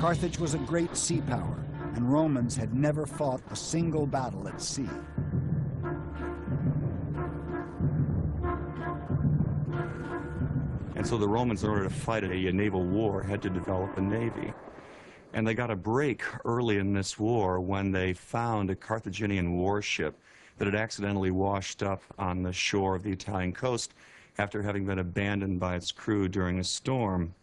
Carthage was a great sea power, and Romans had never fought a single battle at sea. And so the Romans, in order to fight a naval war, had to develop a navy. And they got a break early in this war when they found a Carthaginian warship that had accidentally washed up on the shore of the Italian coast after having been abandoned by its crew during a storm.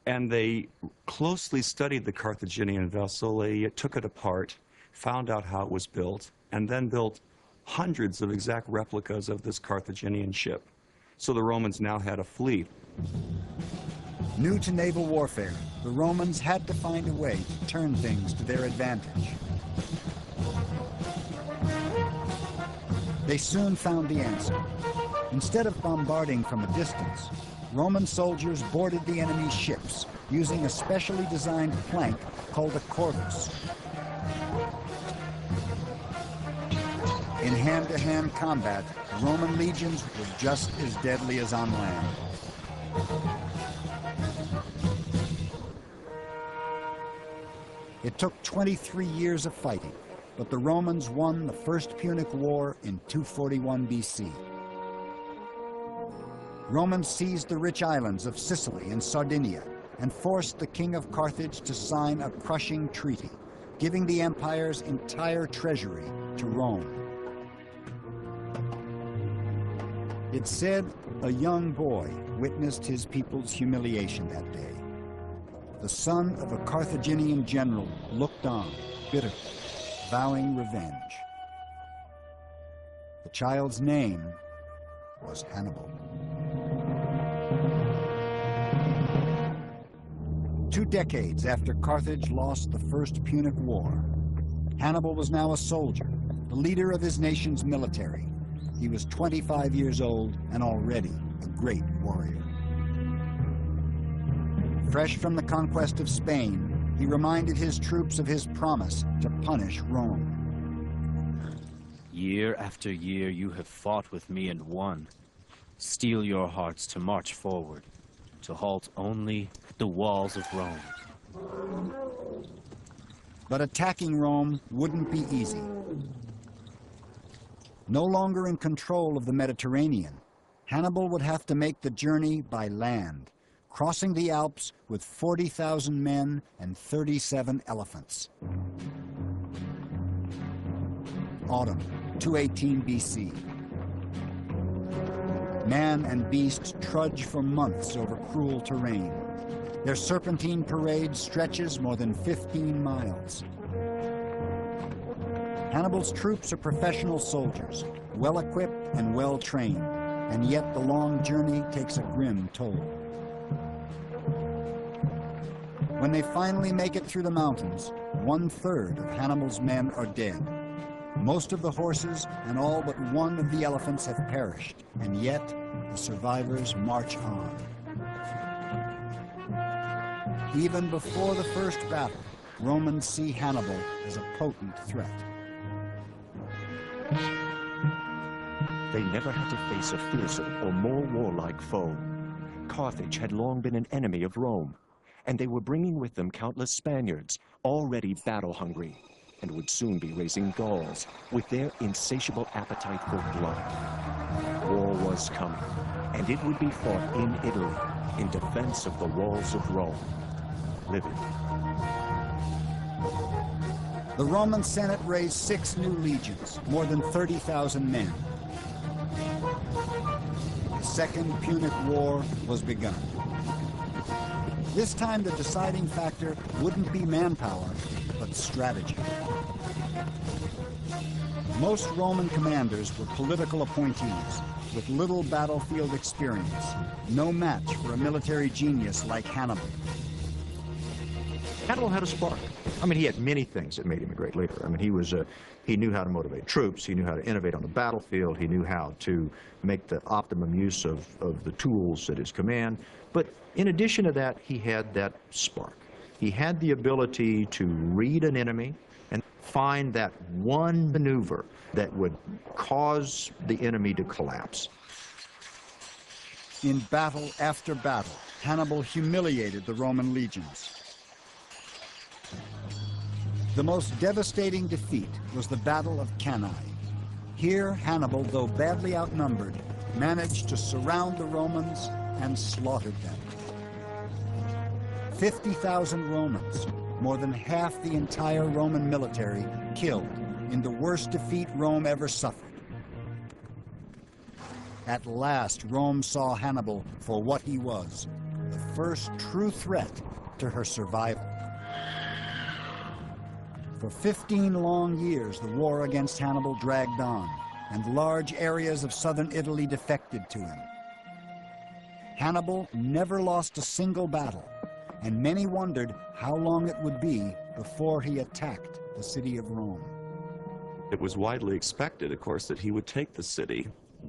And they closely studied the Carthaginian vessel. They took it apart, found out how it was built, and then built hundreds of exact replicas of this Carthaginian ship. So the Romans now had a fleet. New to naval warfare, the Romans had to find a way to turn things to their advantage. They soon found the answer. Instead of bombarding from a distance, Roman soldiers boarded the enemy's ships using a specially designed plank called a corvus. In hand-to-hand combat, Roman legions were just as deadly as on land. It took 23 years of fighting, but the Romans won the First Punic War in 241 BC. Romans seized the rich islands of Sicily and Sardinia and forced the king of Carthage to sign a crushing treaty, giving the empire's entire treasury to Rome. It's said a young boy witnessed his people's humiliation that day. The son of a Carthaginian general looked on, bitterly, vowing revenge. The child's name was Hannibal. 2 decades after Carthage lost the First Punic War, Hannibal was now a soldier, the leader of his nation's military. He was 25 years old and already a great warrior. Fresh from the conquest of Spain, he reminded his troops of his promise to punish Rome. Year after year you have fought with me and won. Steel your hearts to march forward, to halt only the walls of Rome. But attacking Rome wouldn't be easy. No longer in control of the Mediterranean, Hannibal would have to make the journey by land, crossing the Alps with 40,000 men and 37 elephants. Autumn, 218 BC. Man and beast trudge for months over cruel terrain. Their serpentine parade stretches more than 15 miles. Hannibal's troops are professional soldiers, well-equipped and well-trained, and yet the long journey takes a grim toll. When they finally make it through the mountains, 1/3 of Hannibal's men are dead. Most of the horses and all but one of the elephants have perished, and yet the survivors march on. Even before the first battle, Romans see Hannibal as a potent threat. They never had to face a fiercer or more warlike foe. Carthage had long been an enemy of Rome, and they were bringing with them countless Spaniards, already battle-hungry, and would soon be raising Gauls with their insatiable appetite for blood. War was coming, and it would be fought in Italy in defense of the walls of Rome. Living. The Roman Senate raised 6 new legions, more than 30,000 men. The Second Punic War was begun. This time the deciding factor wouldn't be manpower, but strategy. Most Roman commanders were political appointees with little battlefield experience, no match for a military genius like Hannibal. Hannibal had a spark. I mean, he had many things that made him a great leader. I mean, he knew how to motivate troops. He knew how to innovate on the battlefield. He knew how to make the optimum use of the tools at his command. But in addition to that, he had that spark. He had the ability to read an enemy and find that one maneuver that would cause the enemy to collapse. In battle after battle, Hannibal humiliated the Roman legions. The most devastating defeat was the Battle of Cannae. Here, Hannibal, though badly outnumbered, managed to surround the Romans and slaughtered them. 50,000 Romans, more than half the entire Roman military, killed in the worst defeat Rome ever suffered. At last, Rome saw Hannibal for what he was, the first true threat to her survival. For 15 long years, the war against Hannibal dragged on, and large areas of southern Italy defected to him. Hannibal never lost a single battle, and many wondered how long it would be before he attacked the city of Rome. It was widely expected, of course, that he would take the city,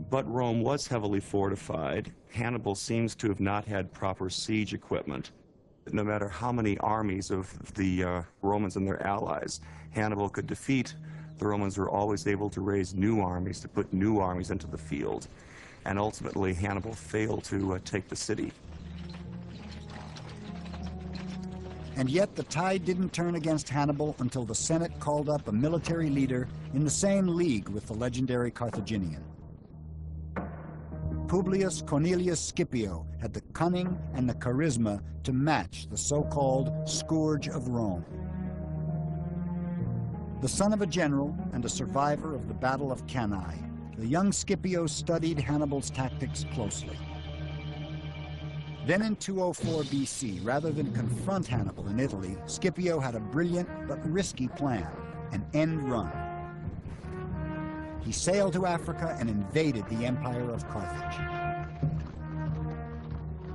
but Rome was heavily fortified. Hannibal seems to have not had proper siege equipment. No matter how many armies of the Romans and their allies Hannibal could defeat, the Romans were always able to raise new armies, to put new armies into the field. And ultimately, Hannibal failed to take the city. And yet the tide didn't turn against Hannibal until the Senate called up a military leader in the same league with the legendary Carthaginian. Publius Cornelius Scipio had the cunning and the charisma to match the so-called Scourge of Rome. The son of a general and a survivor of the Battle of Cannae, the young Scipio studied Hannibal's tactics closely. Then in 204 BC, rather than confront Hannibal in Italy, Scipio had a brilliant but risky plan, an end run. He sailed to Africa and invaded the empire of Carthage.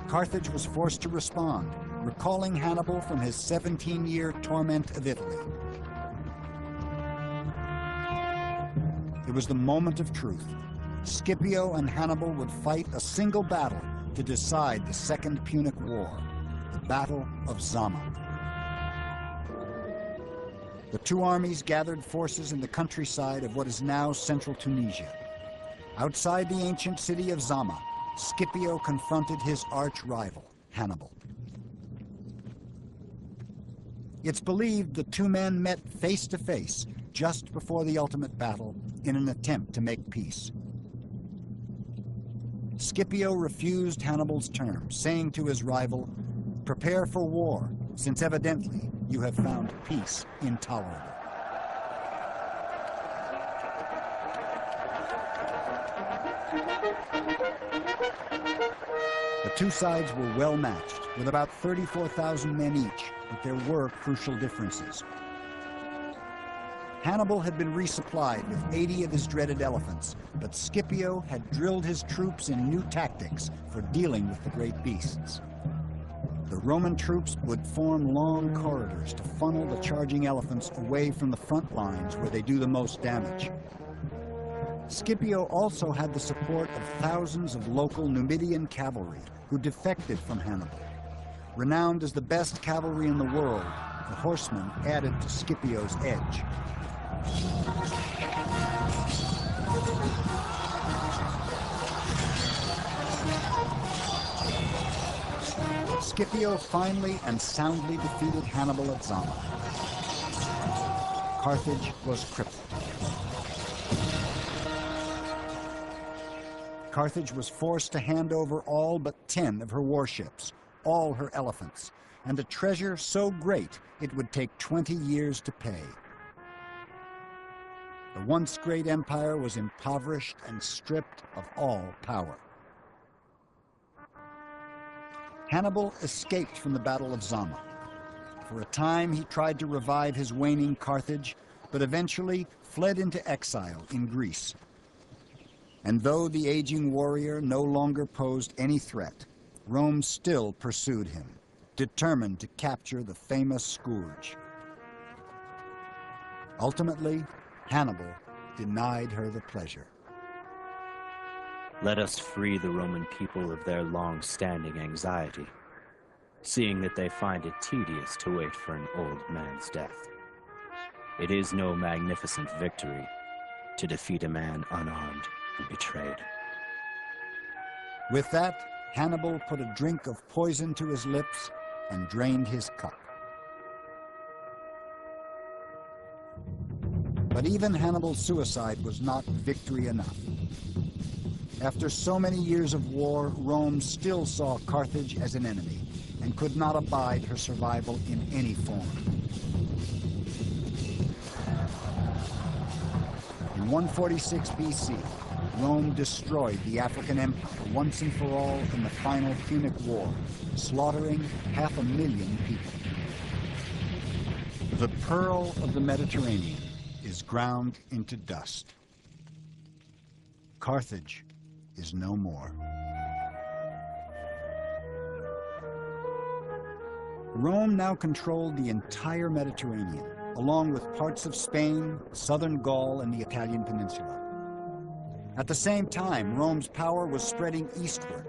Carthage was forced to respond, recalling Hannibal from his 17-year torment of Italy. It was the moment of truth. Scipio and Hannibal would fight a single battle to decide the Second Punic War, the Battle of Zama. The two armies gathered forces in the countryside of what is now central Tunisia. Outside the ancient city of Zama, Scipio confronted his arch-rival, Hannibal. It's believed the two men met face to face just before the ultimate battle in an attempt to make peace. Scipio refused Hannibal's terms, saying to his rival, "Prepare for war, since evidently you have found peace intolerable." The two sides were well matched, with about 34,000 men each, but there were crucial differences. Hannibal had been resupplied with 80 of his dreaded elephants, but Scipio had drilled his troops in new tactics for dealing with the great beasts. The Roman troops would form long corridors to funnel the charging elephants away from the front lines where they do the most damage. Scipio also had the support of thousands of local Numidian cavalry who defected from Hannibal. Renowned as the best cavalry in the world, the horsemen added to Scipio's edge. Scipio finally and soundly defeated Hannibal at Zama. Carthage was crippled. Carthage was forced to hand over all but 10 of her warships, all her elephants, and a treasure so great it would take 20 years to pay. The once great empire was impoverished and stripped of all power. Hannibal escaped from the Battle of Zama. For a time, he tried to revive his waning Carthage, but eventually fled into exile in Greece. And though the aging warrior no longer posed any threat, Rome still pursued him, determined to capture the famous scourge. Ultimately, Hannibal denied her the pleasure. Let us free the Roman people of their long-standing anxiety, seeing that they find it tedious to wait for an old man's death. It is no magnificent victory to defeat a man unarmed and betrayed. With that, Hannibal put a drink of poison to his lips and drained his cup. But even Hannibal's suicide was not victory enough. After so many years of war, Rome still saw Carthage as an enemy and could not abide her survival in any form. In 146 BC, Rome destroyed the African Empire once and for all in the final Punic War, slaughtering 500,000 people. The pearl of the Mediterranean is ground into dust. Carthage is no more. Rome now controlled the entire Mediterranean, along with parts of Spain, southern Gaul, and the Italian peninsula. At the same time, Rome's power was spreading eastward.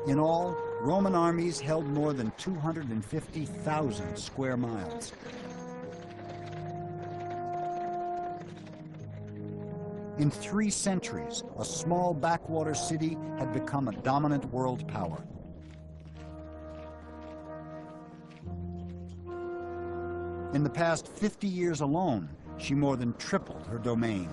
In all, Roman armies held more than 250,000 square miles. In 3 centuries, a small backwater city had become a dominant world power. In the past 50 years alone, she more than tripled her domain.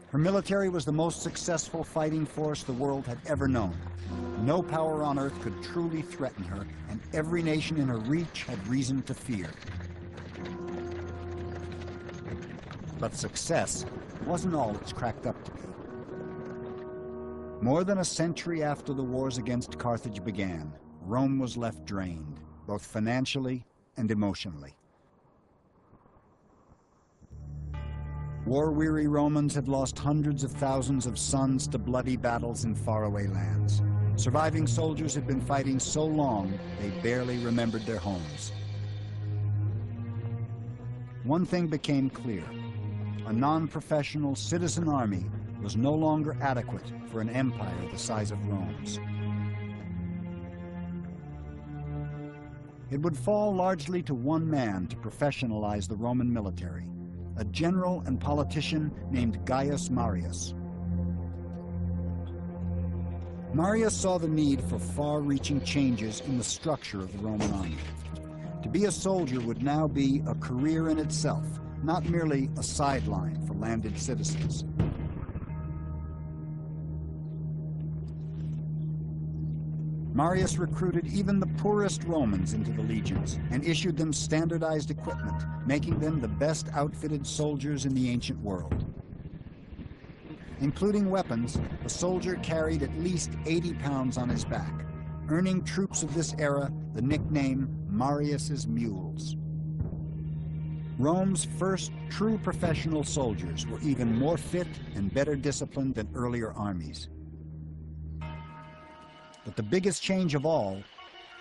Her military was the most successful fighting force the world had ever known. No power on earth could truly threaten her, and every nation in her reach had reason to fear. But success wasn't all it's cracked up to be. More than a century after the wars against Carthage began, Rome was left drained, both financially and emotionally. War-weary Romans had lost hundreds of thousands of sons to bloody battles in faraway lands. Surviving soldiers had been fighting so long, they barely remembered their homes. One thing became clear. A non-professional citizen army was no longer adequate for an empire the size of Rome's. It would fall largely to one man to professionalize the Roman military, a general and politician named Gaius Marius. Marius saw the need for far-reaching changes in the structure of the Roman army. To be a soldier would now be a career in itself, not merely a sideline for landed citizens. Marius recruited even the poorest Romans into the legions and issued them standardized equipment, making them the best outfitted soldiers in the ancient world. Including weapons, a soldier carried at least 80 pounds on his back, earning troops of this era the nickname Marius's Mules. Rome's first true professional soldiers were even more fit and better disciplined than earlier armies. But the biggest change of all,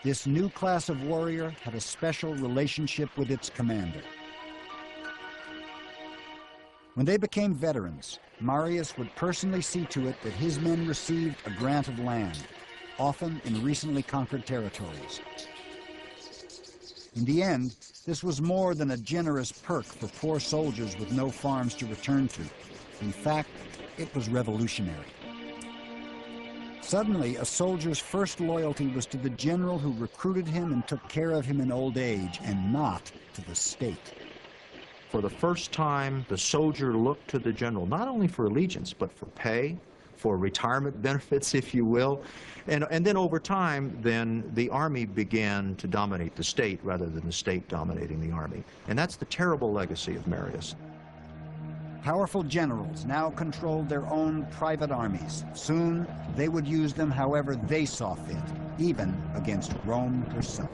this new class of warrior had a special relationship with its commander. When they became veterans, Marius would personally see to it that his men received a grant of land, often in recently conquered territories. In the end, this was more than a generous perk for poor soldiers with no farms to return to. In fact, it was revolutionary. Suddenly, a soldier's first loyalty was to the general who recruited him and took care of him in old age, and not to the state. For the first time, the soldier looked to the general, not only for allegiance, but for pay, for retirement benefits, if you will. And then over time, then the army began to dominate the state rather than the state dominating the army. And that's the terrible legacy of Marius. Powerful generals now controlled their own private armies. Soon, they would use them however they saw fit, even against Rome herself.